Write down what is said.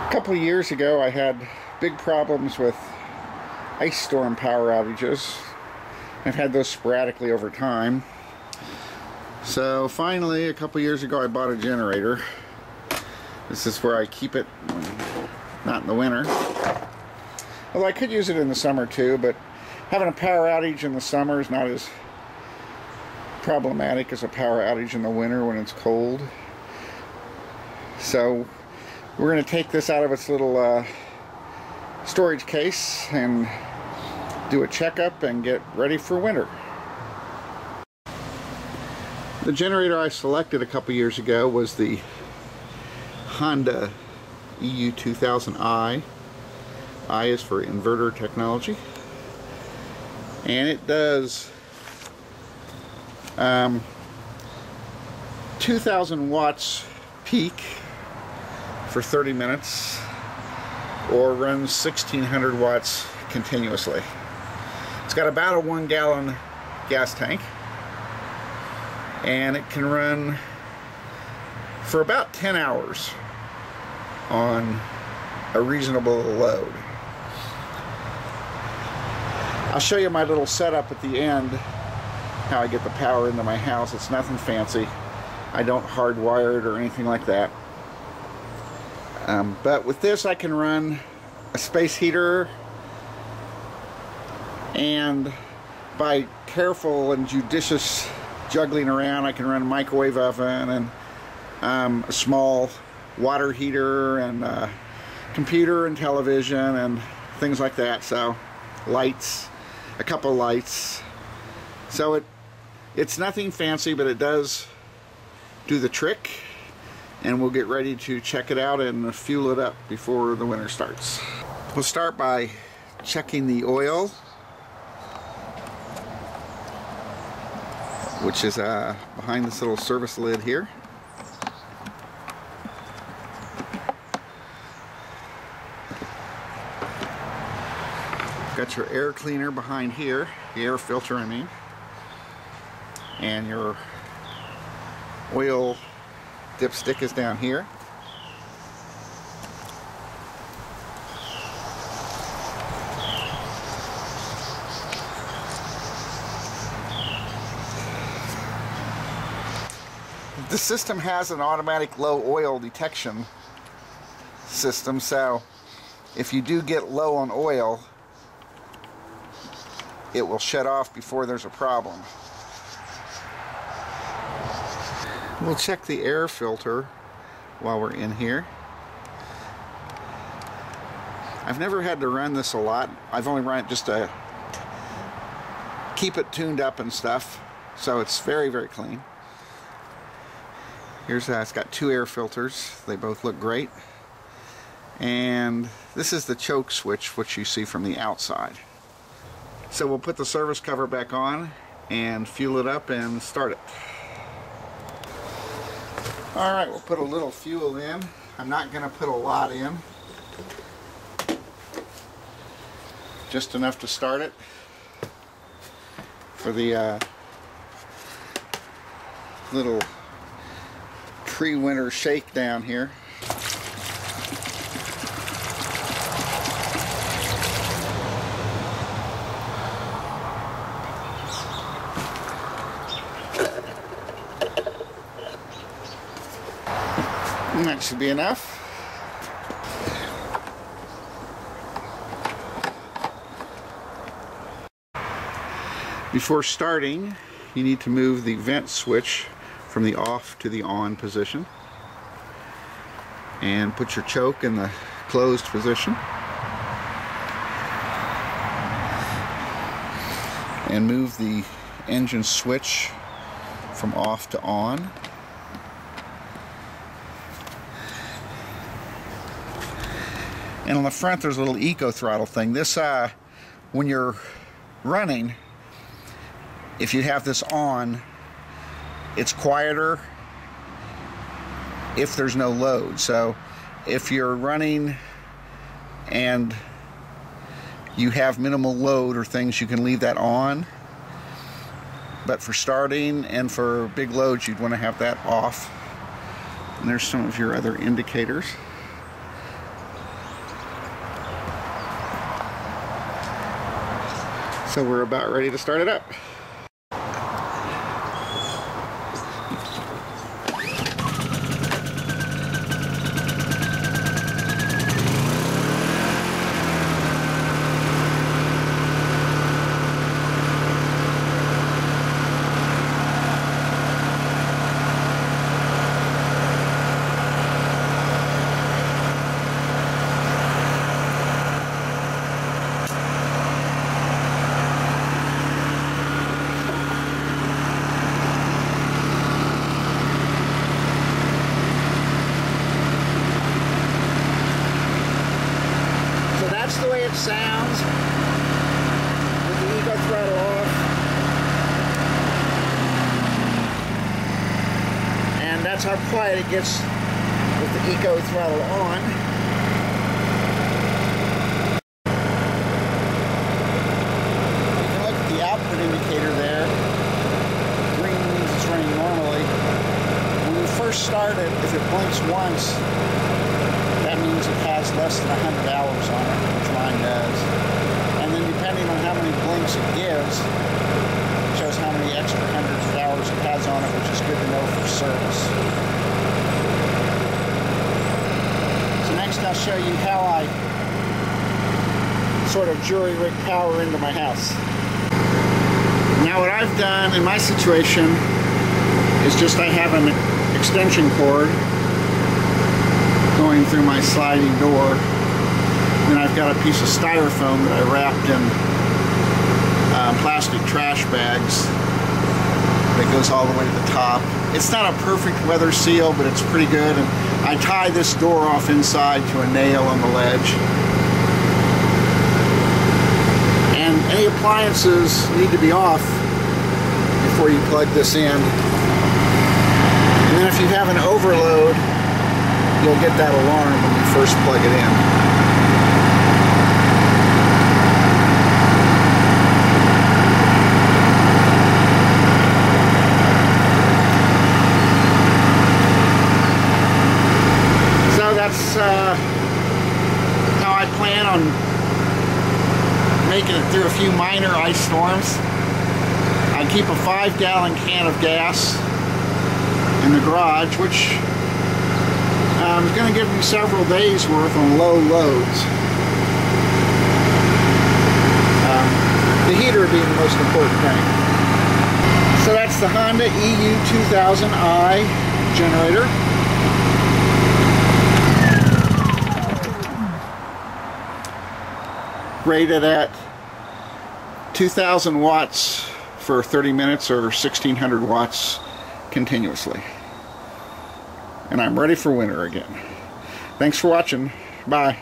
A couple of years ago I had big problems with ice storm power outages. I've had those sporadically over time. So finally, a couple of years ago, I bought a generator. This is where I keep it, not in the winter. Although I could use it in the summer too, but having a power outage in the summer is not as problematic as a power outage in the winter when it's cold. So we're going to take this out of its little storage case and do a checkup and get ready for winter. The generator I selected a couple years ago was the Honda EU2000i. I is for inverter technology, and it does 2000 watts peak for 30 minutes, or runs 1600 watts continuously. It's got about a 1 gallon gas tank, and it can run for about 10 hours on a reasonable load. I'll show you my little setup at the end, how I get the power into my house. It's nothing fancy. I don't hardwire it or anything like that. But with this I can run a space heater, and by careful and judicious juggling around I can run a microwave oven and a small water heater and computer and television and things like that. So lights, a couple lights. So it's nothing fancy, but it does do the trick, and we'll get ready to check it out and fuel it up before the winter starts. We'll start by checking the oil, which is behind this little service lid here. Got your air cleaner behind here, the air filter I mean, and your oil dipstick is down here. The system has an automatic low oil detection system, so if you do get low on oil, it will shut off before there's a problem. We'll check the air filter while we're in here. I've never had to run this a lot. I've only run it just to keep it tuned up and stuff, so it's very, very clean. Here's it's got two air filters. They both look great. And this is the choke switch, which you see from the outside. So we'll put the service cover back on and fuel it up and start it. Alright, we'll put a little fuel in. I'm not going to put a lot in. Just enough to start it for the little pre-winter shakedown here. And that should be enough. Before starting, you need to move the vent switch from the off to the on position, and put your choke in the closed position, and move the engine switch from off to on. And on the front there's a little eco throttle thing. This when you're running, if you have this on, it's quieter if there's no load. So if you're running and you have minimal load or things, you can leave that on. But for starting and for big loads, you'd want to have that off. And there's some of your other indicators. So we're about ready to start it up. That's the way it sounds with the Eco throttle off, and that's how quiet it gets with the Eco throttle on. You can look at the output indicator there. Green means it's running normally. When we first start it, if it blinks once, that means it has less than 100 hours on it, which mine does. And then depending on how many blinks it gives, it shows how many extra hundreds of hours it has on it, which is good to know for service. So next I'll show you how I sort of jury-rig power into my house. Now what I've done in my situation is just I have an extension cord going through my sliding door. Then I've got a piece of styrofoam that I wrapped in plastic trash bags that goes all the way to the top. It's not a perfect weather seal, but it's pretty good. And I tie this door off inside to a nail on the ledge. And any appliances need to be off before you plug this in. And then if you have an overload, you'll get that alarm when you first plug it in. So that's how I plan on making it through a few minor ice storms. I keep a 5-gallon can of gas in the garage, which it's going to give me several days worth on low loads. The heater being the most important thing. So that's the Honda EU2000i generator. Rated at 2,000 watts for 30 minutes or 1,600 watts continuously. And I'm ready for winter again. Thanks for watching. Bye.